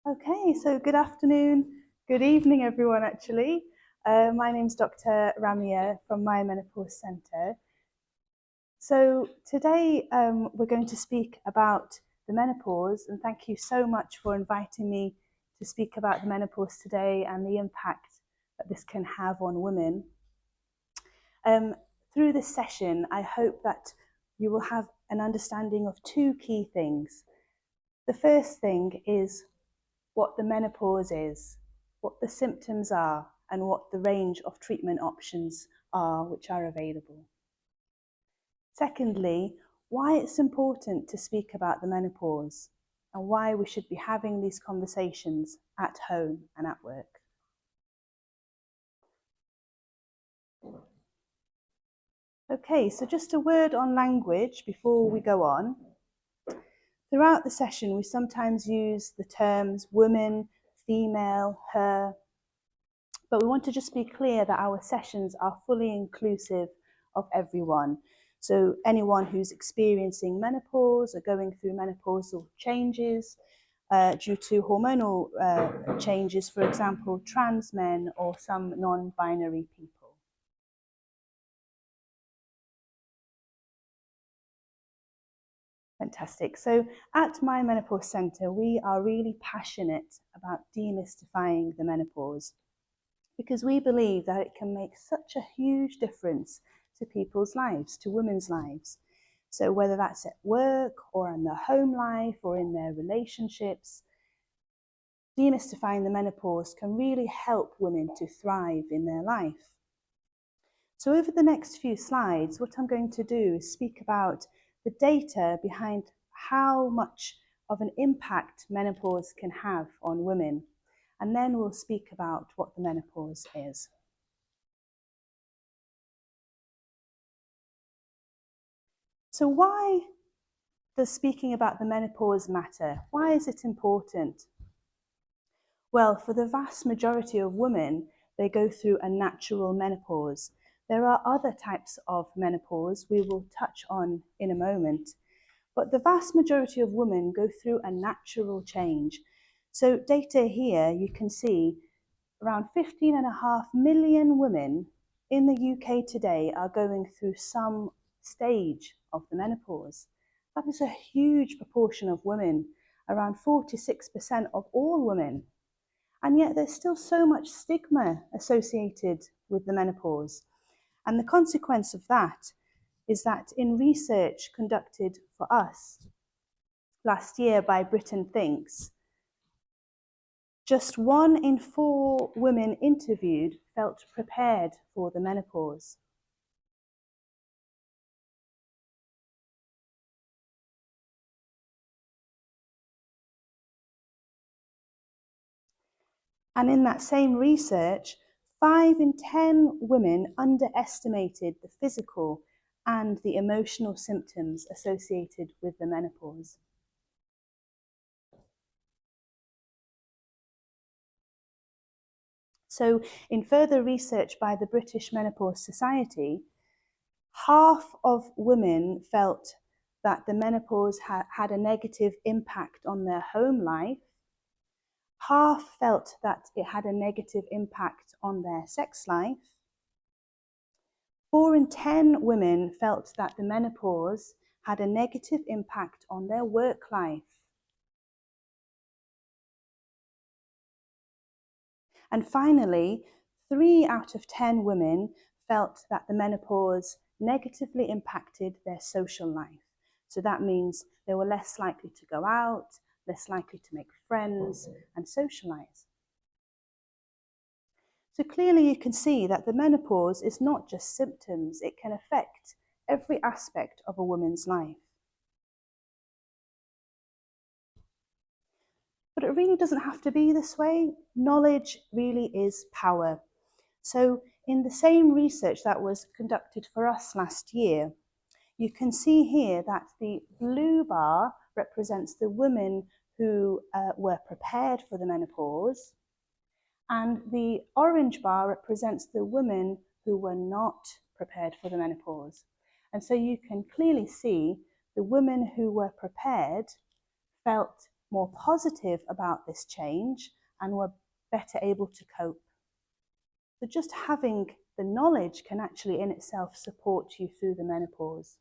Okay, so good afternoon, good evening, everyone, actually. My name's Dr. Ramiya from My Menopause Centre. So today we're going to speak about the menopause, and thank you so much for inviting me to speak about the menopause today and the impact that this can have on women. Through this session, I hope that you will have an understanding of two key things. The first thing is what the menopause is, what the symptoms are, and what the range of treatment options are which are available. Secondly, why it's important to speak about the menopause and why we should be having these conversations at home and at work. Okay, so just a word on language before we go on. Throughout the session, we sometimes use the terms woman, female, her, but we want to just be clear that our sessions are fully inclusive of everyone. So anyone who's experiencing menopause or going through menopausal changes due to hormonal changes, for example, trans men or some non-binary people. Fantastic. So at My Menopause Centre, we are really passionate about demystifying the menopause, because we believe that it can make such a huge difference to people's lives, to women's lives. So whether that's at work or in their home life or in their relationships, demystifying the menopause can really help women to thrive in their life. So over the next few slides, what I'm going to do is speak about the data behind how much of an impact menopause can have on women. And then we'll speak about what the menopause is. So why does speaking about the menopause matter? Why is it important? Well, for the vast majority of women, they go through a natural menopause. There are other types of menopause we will touch on in a moment, but the vast majority of women go through a natural change. So data here, you can see around 15.5 million women in the UK today are going through some stage of the menopause. That is a huge proportion of women, around 46% of all women. And yet there's still so much stigma associated with the menopause. And the consequence of that is that in research conducted for us last year by Britain Thinks, just 1 in 4 women interviewed felt prepared for the menopause. And in that same research, 5 in 10 women underestimated the physical and the emotional symptoms associated with the menopause. So in further research by the British Menopause Society, half of women felt that the menopause had a negative impact on their home life. Half felt that it had a negative impact on their sex life. 4 in 10 women felt that the menopause had a negative impact on their work life. And finally, 3 out of 10 women felt that the menopause negatively impacted their social life. So that means they were less likely to go out, less likely to make friends and socialize. So clearly you can see that the menopause is not just symptoms, it can affect every aspect of a woman's life. But it really doesn't have to be this way. Knowledge really is power. So in the same research that was conducted for us last year, you can see here that the blue bar represents the women who were prepared for the menopause, and the orange bar represents the women who were not prepared for the menopause. And so you can clearly see the women who were prepared felt more positive about this change and were better able to cope. So just having the knowledge can actually in itself support you through the menopause.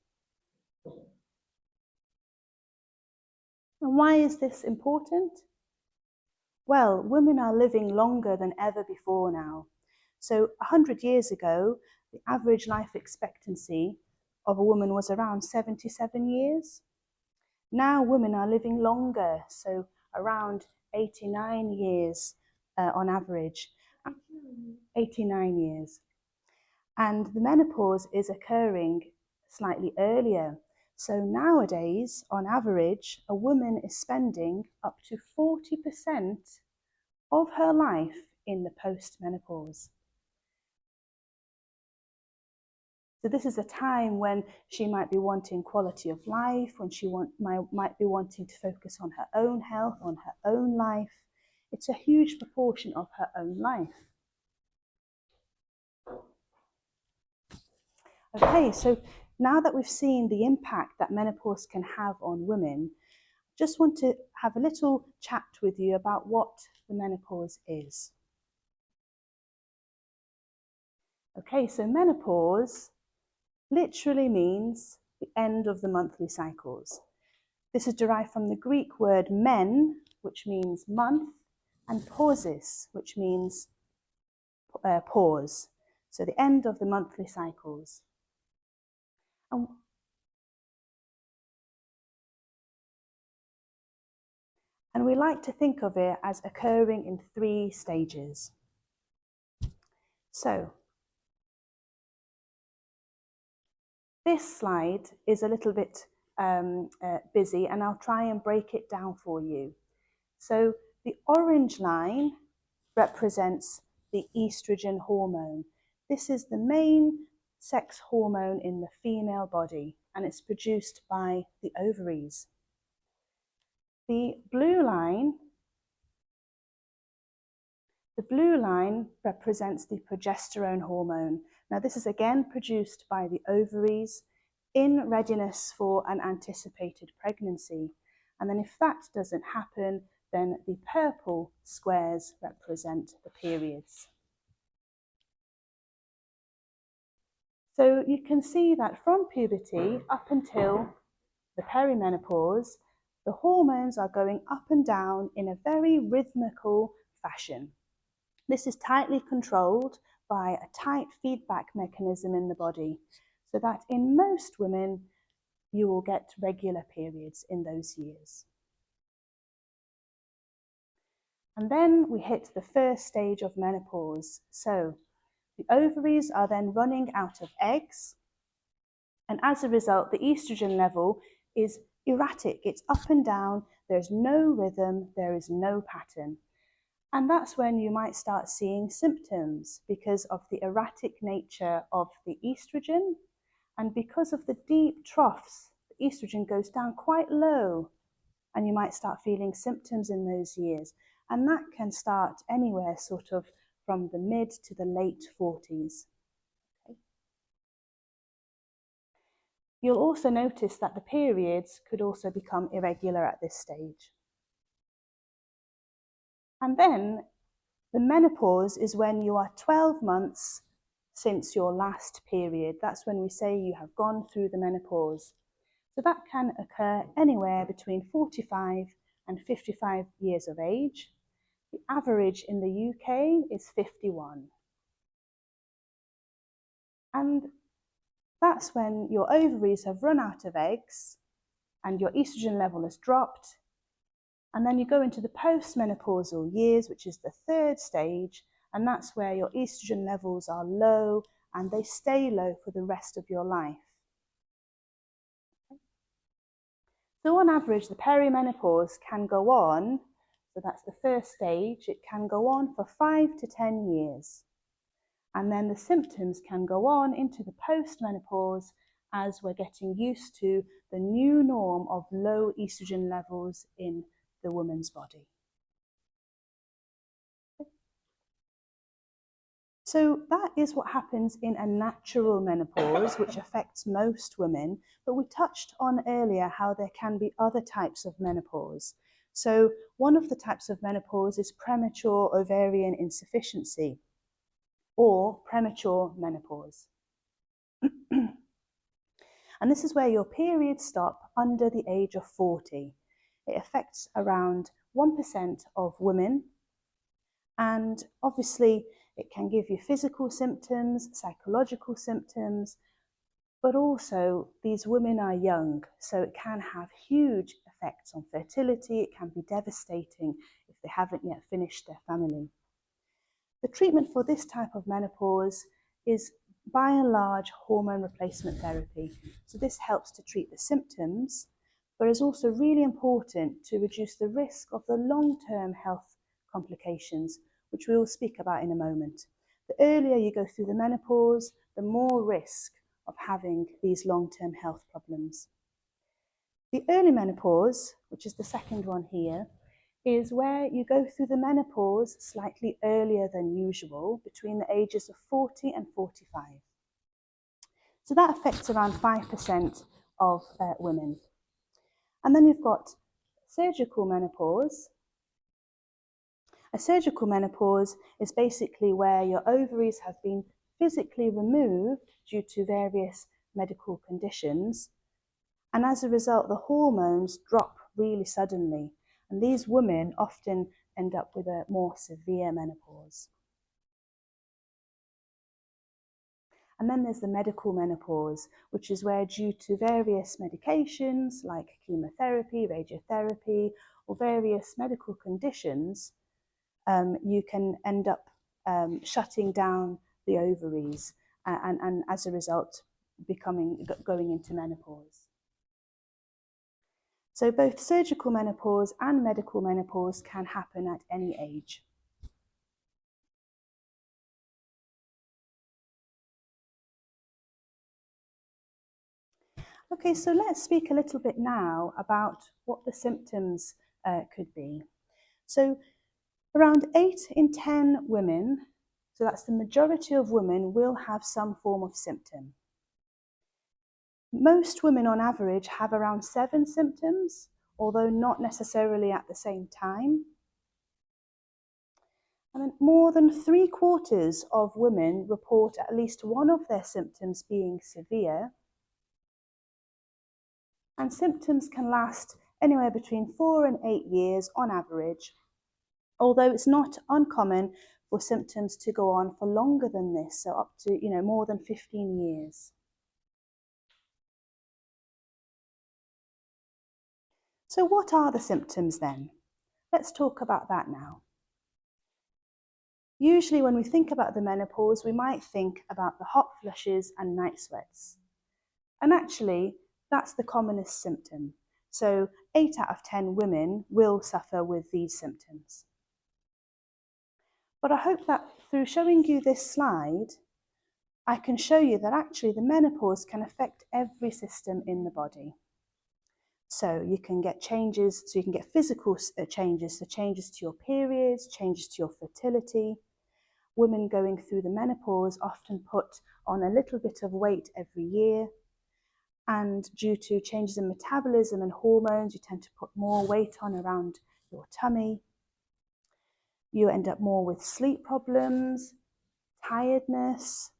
And why is this important? Well, women are living longer than ever before now. So 100 years ago, the average life expectancy of a woman was around 77 years. Now women are living longer, so around 89 years on average. 89 years. And the menopause is occurring slightly earlier. So nowadays, on average, a woman is spending up to 40% of her life in the post-menopause. So this is a time when she might be wanting quality of life, when she might be wanting to focus on her own health, on her own life. It's a huge proportion of her own life. Okay, so now that we've seen the impact that menopause can have on women, just want to have a little chat with you about what the menopause is. Okay, so menopause literally means the end of the monthly cycles. This is derived from the Greek word men, which means month, and pausis, which means pause. So the end of the monthly cycles. And we like to think of it as occurring in 3 stages. So this slide is a little bit busy, and I'll try and break it down for you. So the orange line represents the estrogen hormone. This is the main sex hormone in the female body, and it's produced by the ovaries. The blue line represents the progesterone hormone. Now this is again produced by the ovaries in readiness for an anticipated pregnancy. And then if that doesn't happen, then the purple squares represent the periods. So you can see that from puberty up until the perimenopause, the hormones are going up and down in a very rhythmical fashion. This is tightly controlled by a tight feedback mechanism in the body, so that in most women, you will get regular periods in those years. And then we hit the first stage of menopause. So the ovaries are then running out of eggs, and as a result, the estrogen level is erratic. It's up and down, there's no rhythm, there is no pattern. And that's when you might start seeing symptoms because of the erratic nature of the estrogen, and because of the deep troughs, the estrogen goes down quite low, and you might start feeling symptoms in those years. And that can start anywhere sort of from the mid to the late 40s. Okay. You'll also notice that the periods could also become irregular at this stage. And then the menopause is when you are 12 months since your last period. That's when we say you have gone through the menopause. So that can occur anywhere between 45 and 55 years of age. The average in the UK is 51. And that's when your ovaries have run out of eggs and your estrogen level has dropped. And then you go into the postmenopausal years, which is the 3rd stage, and that's where your estrogen levels are low and they stay low for the rest of your life. So on average, the perimenopause can go on, so that's the 1st stage, it can go on for 5 to 10 years. And then the symptoms can go on into the postmenopause as we're getting used to the new norm of low estrogen levels in the woman's body. So that is what happens in a natural menopause, which affects most women, but we touched on earlier how there can be other types of menopause. So one of the types of menopause is premature ovarian insufficiency or premature menopause. And this is where your periods stop under the age of 40. It affects around 1% of women, and obviously it can give you physical symptoms, psychological symptoms, but also these women are young, so it can have huge effects on fertility. It can be devastating if they haven't yet finished their family. The treatment for this type of menopause is by and large hormone replacement therapy. So this helps to treat the symptoms, but is also really important to reduce the risk of the long-term health complications, which we will speak about in a moment. The earlier you go through the menopause, the more risk of having these long-term health problems. The early menopause, which is the second one here, is where you go through the menopause slightly earlier than usual, between the ages of 40 and 45. So that affects around 5% of women. And then you've got surgical menopause. A surgical menopause is basically where your ovaries have been physically removed due to various medical conditions, and as a result the hormones drop really suddenly, and these women often end up with a more severe menopause. And then there's the medical menopause, which is where, due to various medications like chemotherapy, radiotherapy, or various medical conditions, you can end up shutting down the ovaries and as a result going into menopause. So both surgical menopause and medical menopause can happen at any age. Okay, so let's speak a little bit now about what the symptoms could be. So around 8 in 10 women, so that's the majority of women, will have some form of symptom. Most women on average have around 7 symptoms, although not necessarily at the same time. And then more than 3/4 of women report at least one of their symptoms being severe. And symptoms can last anywhere between 4 and 8 years on average, although it's not uncommon for symptoms to go on for longer than this, so up to more than 15 years. So what are the symptoms then? Let's talk about that now. Usually when we think about the menopause, we might think about the hot flushes and night sweats. And actually, that's the commonest symptom. So 8 out of 10 women will suffer with these symptoms. But I hope that through showing you this slide, I can show you that actually the menopause can affect every system in the body. So you can get changes, so you can get physical changes, so changes to your periods, changes to your fertility. Women going through the menopause often put on a little bit of weight every year, and due to changes in metabolism and hormones, you tend to put more weight on around your tummy. You end up more with sleep problems, tiredness.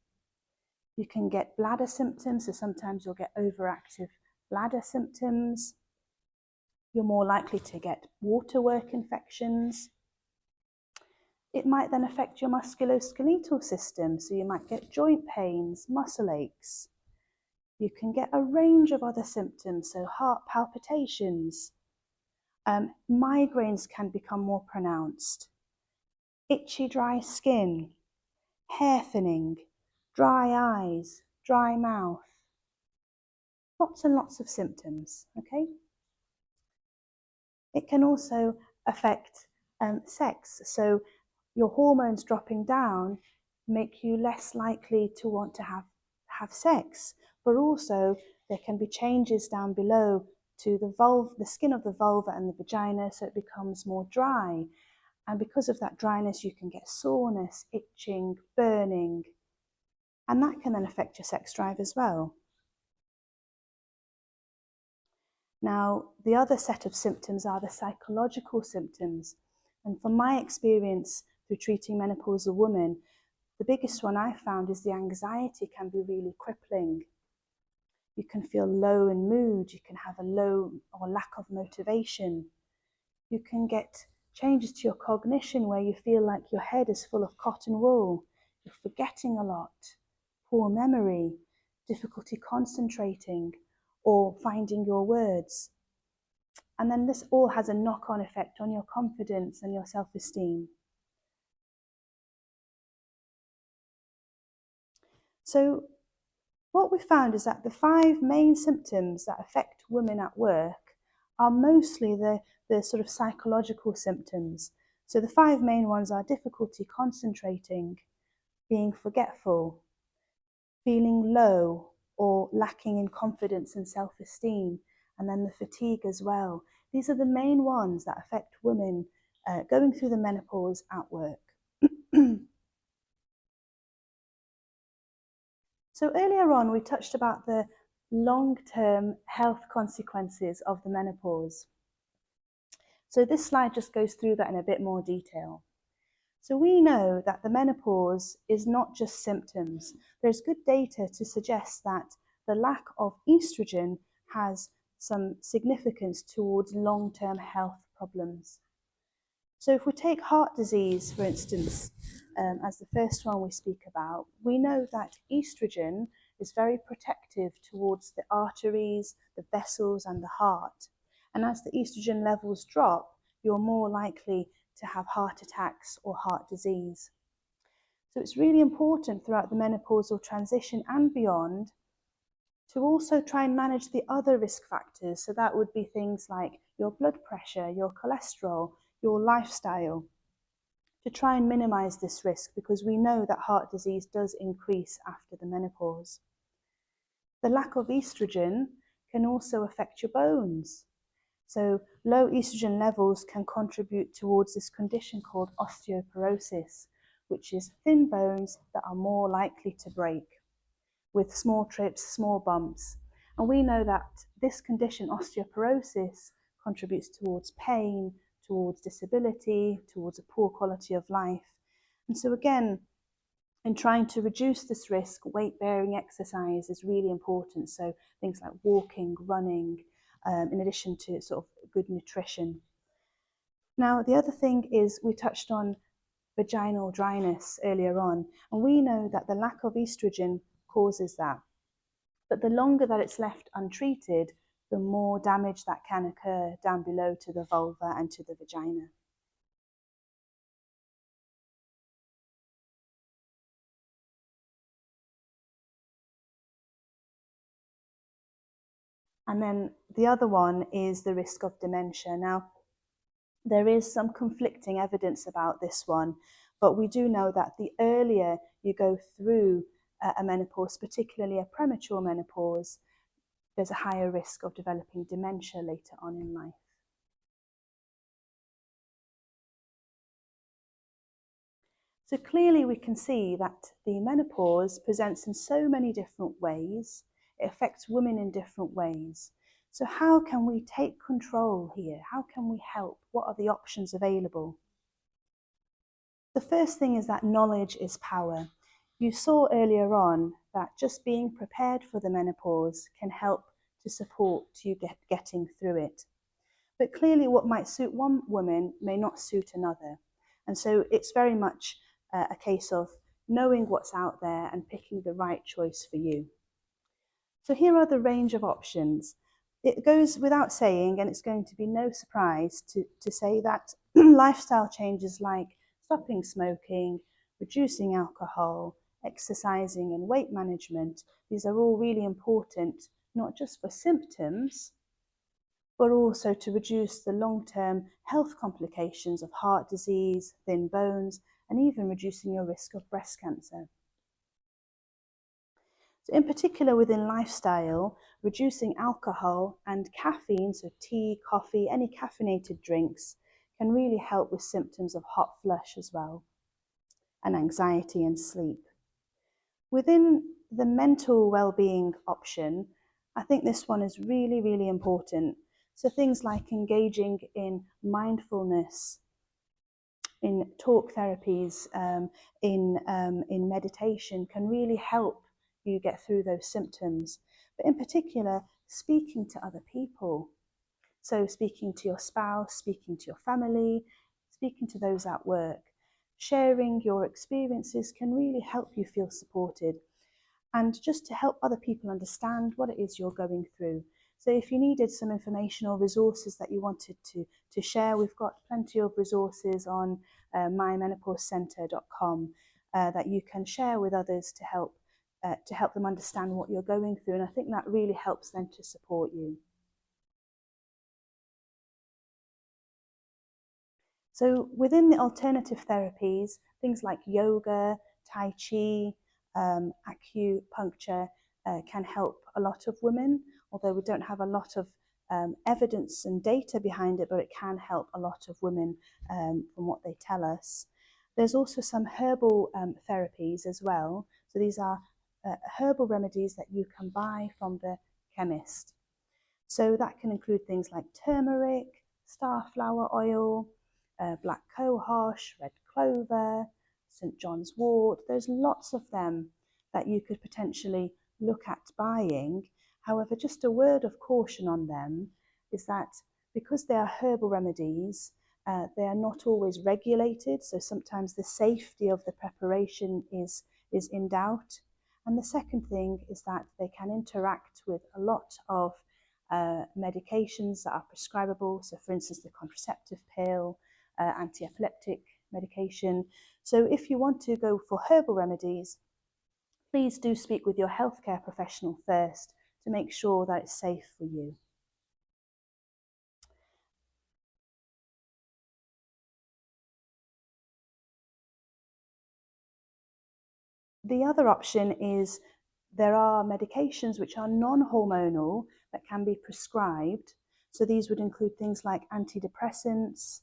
You can get bladder symptoms, so sometimes you'll get overactive bladder symptoms. You're more likely to get waterwork infections. It might then affect your musculoskeletal system, so you might get joint pains, muscle aches. You can get a range of other symptoms, so heart palpitations. Migraines can become more pronounced. Itchy, dry skin, hair thinning, dry eyes, dry mouth. Lots and lots of symptoms, okay? It can also affect sex. So your hormones dropping down make you less likely to want to have sex, but also there can be changes down below to the skin of the vulva and the vagina, so it becomes more dry. And because of that dryness, you can get soreness, itching, burning, and that can then affect your sex drive as well. Now, the other set of symptoms are the psychological symptoms. And from my experience through treating menopausal women, the biggest one I found is the anxiety can be really crippling. You can feel low in mood, you can have a low or lack of motivation. You can get changes to your cognition where you feel like your head is full of cotton wool, you're forgetting a lot, poor memory, difficulty concentrating, or finding your words. And then this all has a knock-on effect on your confidence and your self-esteem. So what we found is that the 5 main symptoms that affect women at work are mostly the sort of psychological symptoms. So the 5 main ones are difficulty concentrating, being forgetful, feeling low or lacking in confidence and self-esteem, and then the fatigue as well. These are the main ones that affect women going through the menopause at work. So earlier on, we touched about the long-term health consequences of the menopause. So this slide just goes through that in a bit more detail. So we know that the menopause is not just symptoms. There's good data to suggest that the lack of estrogen has some significance towards long-term health problems. So if we take heart disease, for instance, as the first one we speak about, we know that estrogen is very protective towards the arteries, the vessels, and the heart. And as the estrogen levels drop, you're more likely to have heart attacks or heart disease. So it's really important throughout the menopausal transition and beyond to also try and manage the other risk factors. So that would be things like your blood pressure, your cholesterol, your lifestyle, to try and minimize this risk, because we know that heart disease does increase after the menopause. The lack of estrogen can also affect your bones. So low estrogen levels can contribute towards this condition called osteoporosis, which is thin bones that are more likely to break with small trips, small bumps. And we know that this condition, osteoporosis, contributes towards pain, towards disability, towards a poor quality of life. And so again, in trying to reduce this risk, weight-bearing exercise is really important. So things like walking, running, in addition to sort of good nutrition. Now, the other thing is we touched on vaginal dryness earlier on, and we know that the lack of estrogen causes that. But the longer that it's left untreated, the more damage that can occur down below to the vulva and to the vagina. And then the other one is the risk of dementia. Now, there is some conflicting evidence about this one, but we do know that the earlier you go through a menopause, particularly a premature menopause, there's a higher risk of developing dementia later on in life. So clearly we can see that the menopause presents in so many different ways. It affects women in different ways. So how can we take control here? How can we help? What are the options available? The first thing is that knowledge is power. You saw earlier on that just being prepared for the menopause can help to support you getting through it. But clearly what might suit one woman may not suit another. And so it's very much a case of knowing what's out there and picking the right choice for you. So here are the range of options. It goes without saying, and it's going to be no surprise to say that lifestyle changes like stopping smoking, reducing alcohol, exercising and weight management, these are all really important, not just for symptoms, but also to reduce the long-term health complications of heart disease, thin bones, and even reducing your risk of breast cancer. So in particular within lifestyle, reducing alcohol and caffeine, so tea, coffee, any caffeinated drinks, can really help with symptoms of hot flush as well, and anxiety and sleep. Within the mental well-being option, I think this one is really, really important. So things like engaging in mindfulness, in talk therapies, in meditation can really help you get through those symptoms. But in particular, speaking to other people. So speaking to your spouse, speaking to your family, speaking to those at work, sharing your experiences can really help you feel supported, and just to help other people understand what it is you're going through. So if you needed some information or resources that you wanted to share, we've got plenty of resources on mymenopausecentre.com that you can share with others to help them understand what you're going through. And I think that really helps them to support you. So within the alternative therapies, things like yoga, Tai Chi, acupuncture can help a lot of women, although we don't have a lot of evidence and data behind it, but it can help a lot of women from what they tell us. There's also some herbal therapies as well. So these are herbal remedies that you can buy from the chemist. So that can include things like turmeric, starflower oil, black cohosh, red clover, St. John's wort. There's lots of them that you could potentially look at buying. However, just a word of caution on them is that because they are herbal remedies, they are not always regulated. So sometimes the safety of the preparation is in doubt. And the second thing is that they can interact with a lot of medications that are prescribable. So for instance, the contraceptive pill, anti-epileptic medication. So if you want to go for herbal remedies, please do speak with your healthcare professional first to make sure that it's safe for you. The other option is there are medications which are non-hormonal that can be prescribed. So these would include things like antidepressants,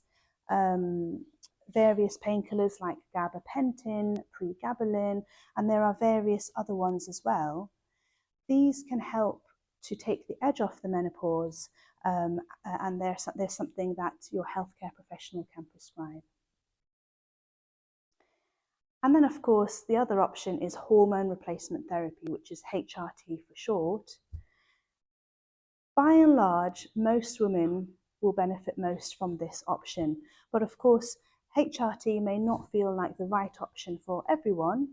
various painkillers like gabapentin, pregabalin, and there are various other ones as well. These can help to take the edge off the menopause, and there's something that your healthcare professional can prescribe. And then, of course, the other option is hormone replacement therapy, which is HRT for short. By and large, most women will benefit most from this option. But of course, HRT may not feel like the right option for everyone,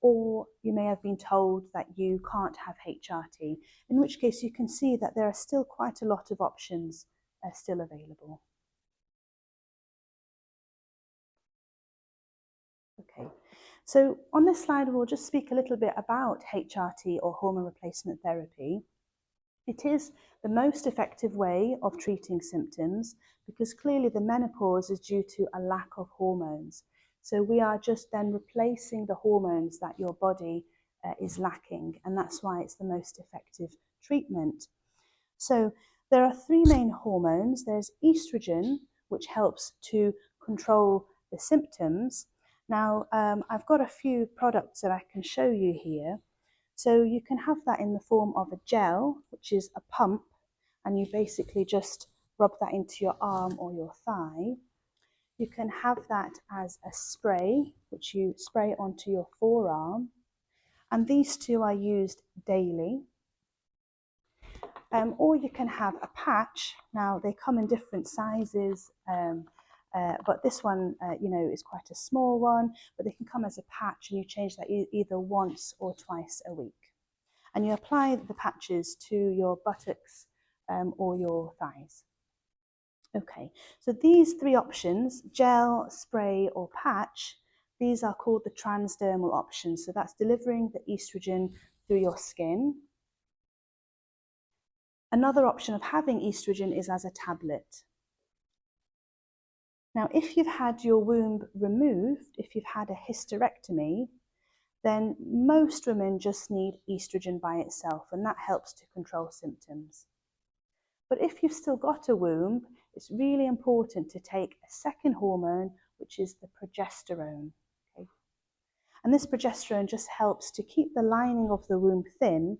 or you may have been told that you can't have HRT, in which case you can see that there are still quite a lot of options still available. Okay. So on this slide, we'll just speak a little bit about HRT or hormone replacement therapy. It is the most effective way of treating symptoms because clearly the menopause is due to a lack of hormones. So we are just then replacing the hormones that your body is lacking, and that's why it's the most effective treatment. So there are three main hormones. There's estrogen, which helps to control the symptoms. Now, I've got a few products that I can show you here. So you can have that in the form of a gel, which is a pump, and you basically just rub that into your arm or your thigh. You can have that as a spray, which you spray onto your forearm. And these two are used daily. Or you can have a patch. Now, they come in different sizes, but this one, is quite a small one, but they can come as a patch, and you change that either once or twice a week. And you apply the patches to your buttocks or your thighs. Okay, so these three options, gel, spray, or patch, these are called the transdermal options. So that's delivering the estrogen through your skin. Another option of having estrogen is as a tablet. Now, if you've had your womb removed, if you've had a hysterectomy, then most women just need estrogen by itself, and that helps to control symptoms. But if you've still got a womb, it's really important to take a second hormone, which is the progesterone. Okay? And this progesterone just helps to keep the lining of the womb thin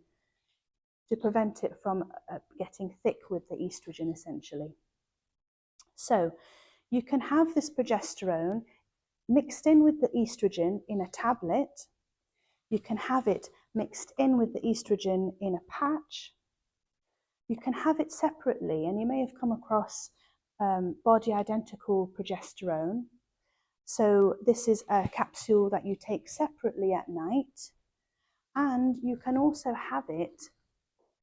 to prevent it from getting thick with the estrogen, essentially. So you can have this progesterone mixed in with the estrogen in a tablet. You can have it mixed in with the estrogen in a patch. You can have it separately, and you may have come across body identical progesterone. So this is a capsule that you take separately at night, and you can also have it,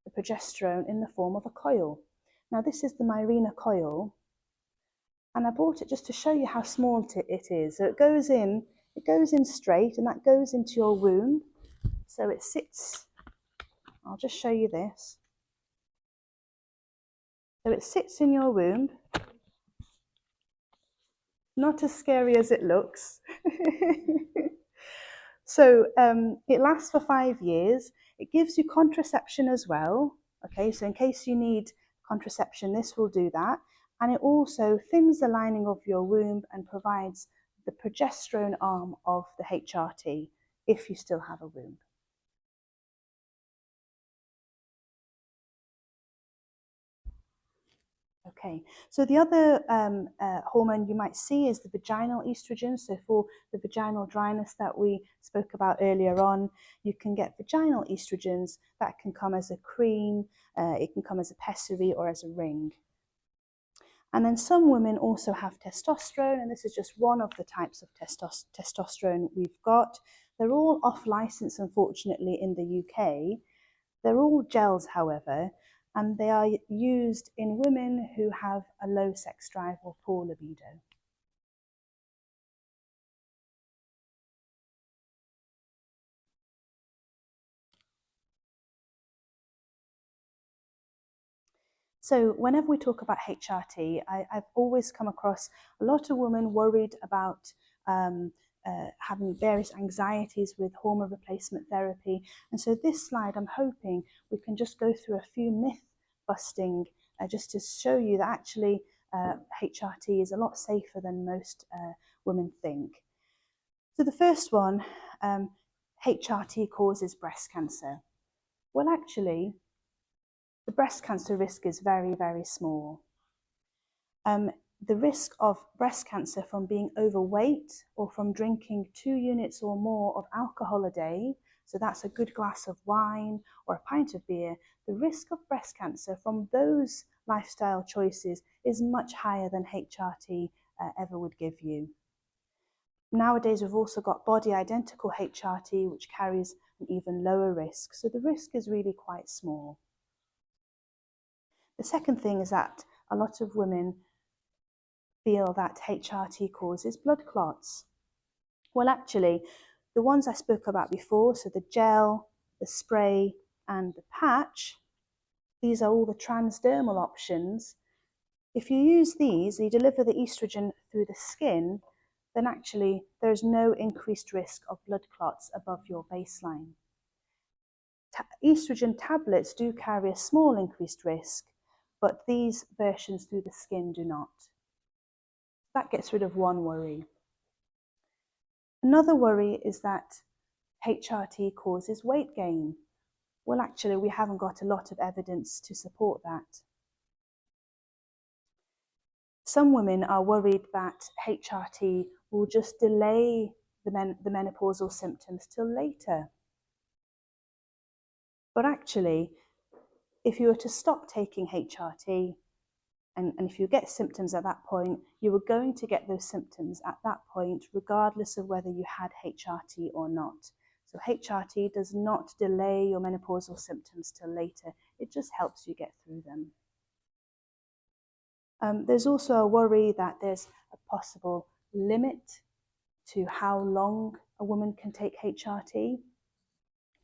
the progesterone, in the form of a coil. Now this is the Mirena coil, and I bought it just to show you how small it is. So it goes in straight, and that goes into your womb. So it sits, I'll just show you this. So it sits in your womb, not as scary as it looks. So it lasts for 5 years. It gives you contraception as well. Okay, so in case you need contraception, this will do that. And it also thins the lining of your womb and provides the progesterone arm of the HRT if you still have a womb. Okay, so the other hormone you might see is the vaginal estrogen. So for the vaginal dryness that we spoke about earlier on, you can get vaginal estrogens that can come as a cream, it can come as a pessary or as a ring. And then some women also have testosterone, and this is just one of the types of testosterone we've got. They're all off license, unfortunately, in the UK. They're all gels, however, and they are used in women who have a low sex drive or poor libido. So whenever we talk about HRT, I've always come across a lot of women worried about having various anxieties with hormone replacement therapy. And so this slide, I'm hoping we can just go through a few myth busting just to show you that actually HRT is a lot safer than most women think. So the first one, HRT causes breast cancer. Well, actually, the breast cancer risk is very, very small. The risk of breast cancer from being overweight or from drinking 2 units or more of alcohol a day, so that's a good glass of wine or a pint of beer, the risk of breast cancer from those lifestyle choices is much higher than HRT ever would give you. Nowadays, we've also got body identical HRT, which carries an even lower risk, so the risk is really quite small. The second thing is that a lot of women feel that HRT causes blood clots. Well, actually, the ones I spoke about before, so the gel, the spray, and the patch, these are all the transdermal options. If you use these, you deliver the estrogen through the skin, then actually there's no increased risk of blood clots above your baseline. Estrogen tablets do carry a small increased risk, but these versions through the skin do not. That gets rid of one worry. Another worry is that HRT causes weight gain. Well, actually, we haven't got a lot of evidence to support that. Some women are worried that HRT will just delay the menopausal symptoms till later. But actually, if you were to stop taking HRT, and if you get symptoms at that point, you were going to get those symptoms at that point, regardless of whether you had HRT or not. So HRT does not delay your menopausal symptoms till later. It just helps you get through them. There's also a worry that there's a possible limit to how long a woman can take HRT.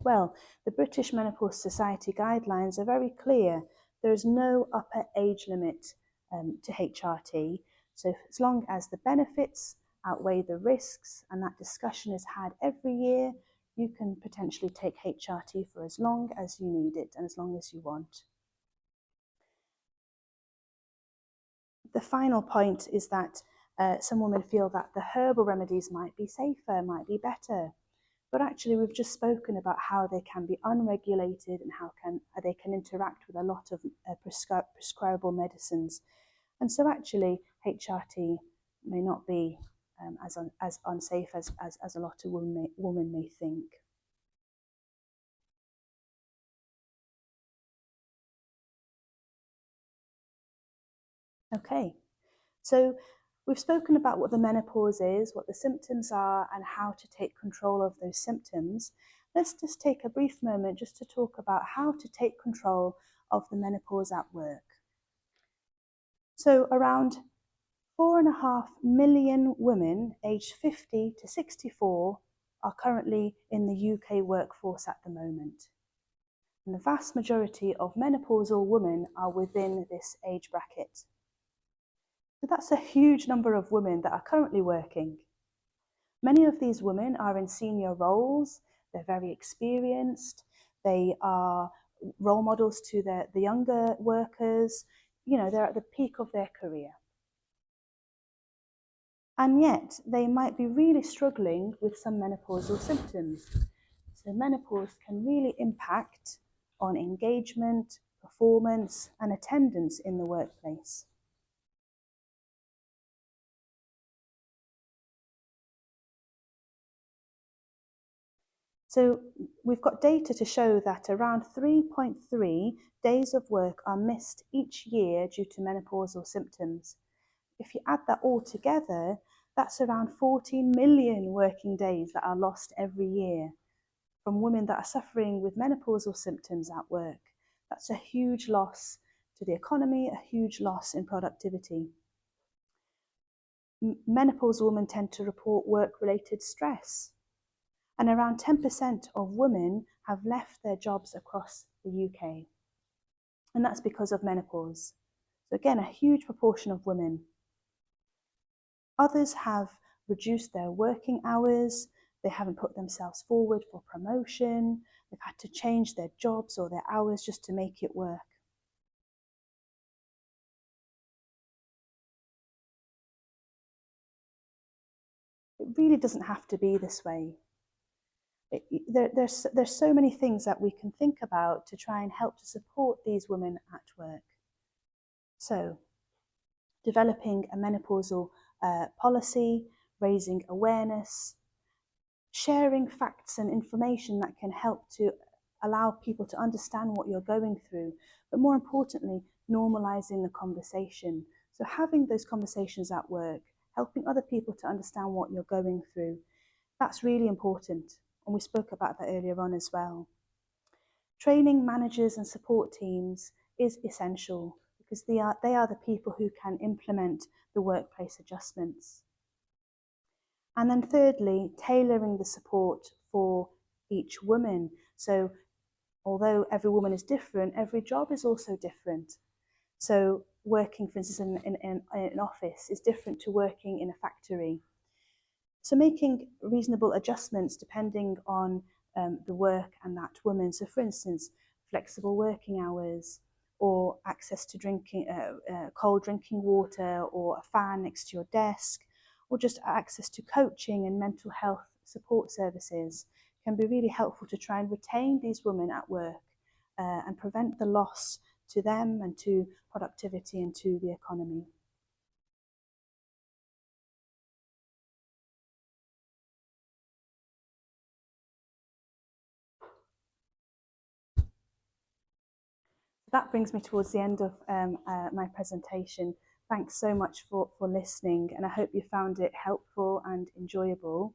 Well, the British Menopause Society guidelines are very clear. There is no upper age limit to HRT. So as long as the benefits outweigh the risks and that discussion is had every year, you can potentially take HRT for as long as you need it and as long as you want. The final point is that some women feel that the herbal remedies might be safer, might be better. But actually, we've just spoken about how they can be unregulated and how they can interact with a lot of prescribable medicines. And so actually, HRT may not be as unsafe as a lot of women may think. Okay, so we've spoken about what the menopause is, what the symptoms are, and how to take control of those symptoms. Let's just take a brief moment just to talk about how to take control of the menopause at work. So around 4.5 million women aged 50 to 64 are currently in the UK workforce at the moment. And the vast majority of menopausal women are within this age bracket. So that's a huge number of women that are currently working. Many of these women are in senior roles, they're very experienced, they are role models to the younger workers, they're at the peak of their career. And yet they might be really struggling with some menopausal symptoms. So menopause can really impact on engagement, performance, and attendance in the workplace. So we've got data to show that around 3.3 days of work are missed each year due to menopausal symptoms. If you add that all together, that's around 14 million working days that are lost every year from women that are suffering with menopausal symptoms at work. That's a huge loss to the economy, a huge loss in productivity. Menopausal women tend to report work-related stress, and around 10% of women have left their jobs across the UK. And that's because of menopause. So again, a huge proportion of women. Others have reduced their working hours, they haven't put themselves forward for promotion, they've had to change their jobs or their hours just to make it work. It really doesn't have to be this way. There's so many things that we can think about to try and help to support these women at work. So, developing a menopausal policy, raising awareness, sharing facts and information that can help to allow people to understand what you're going through, but more importantly, normalizing the conversation. So having those conversations at work, helping other people to understand what you're going through, that's really important. And we spoke about that earlier on as well. Training managers and support teams is essential because they are the people who can implement the workplace adjustments. And then thirdly, tailoring the support for each woman. So although every woman is different, every job is also different. So working, for instance, in an office is different to working in a factory. So making reasonable adjustments depending on the work and that woman. So for instance, flexible working hours or access to cold drinking water or a fan next to your desk, or just access to coaching and mental health support services can be really helpful to try and retain these women at work and prevent the loss to them and to productivity and to the economy. That brings me towards the end of my presentation. Thanks so much for listening, and I hope you found it helpful and enjoyable.